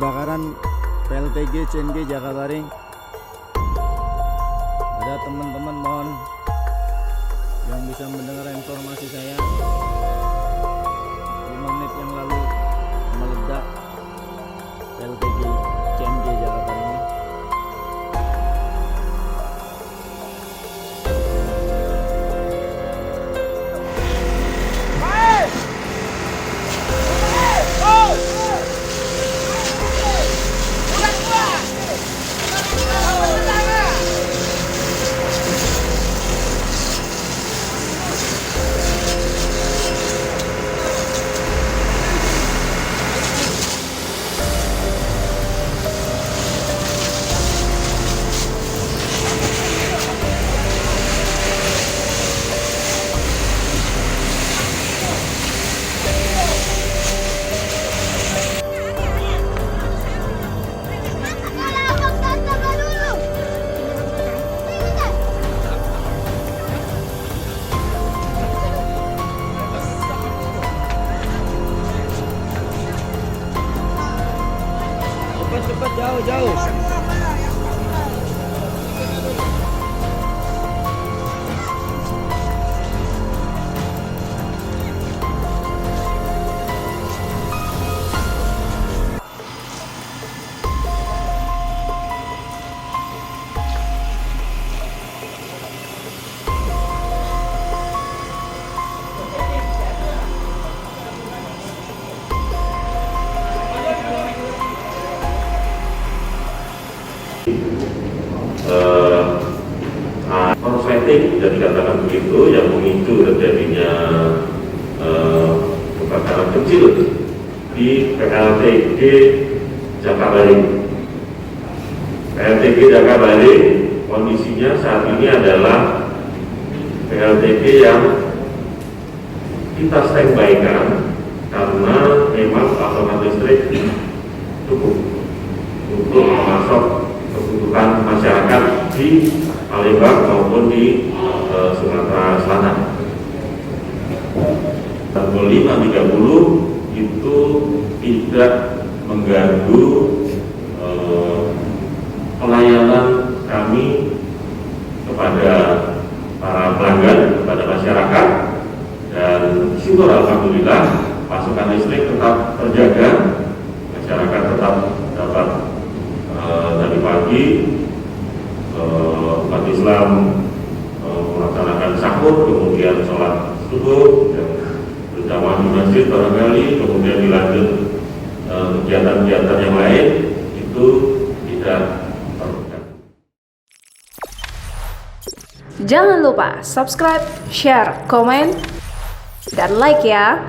kebakaran PLTG CNG Jakabaring. Ada teman-teman mohon yang bisa mendengar informasi saya, 5 menit yang lalu meledak PLTG CNG Jakabaring ini. Cepat jauh. Korsleting dan dikatakan begitu yang memicu terjadinya kebakaran kecil di PLTG Jakabaring. PLTG Jakabaring kondisinya saat ini adalah PLTG yang kita standby-kan karena memang pasokan listrik cukup untuk memasok kebutuhan masyarakat di Palembang maupun di Sumatera Selatan. Pukul 5.30 itu tidak mengganggu pelayanan kami kepada para pelanggan, kepada masyarakat, dan syukur alhamdulillah pasokan listrik tetap terjaga, masyarakat tetap dapat dari pagi umat Islam melaksanakan sahur, kemudian sholat subuh dan berjamaah di masjid barangkali, kemudian dilanjut kegiatan-kegiatan yang lain itu tidak terganggu. Jangan lupa subscribe, share, komen, dan like ya.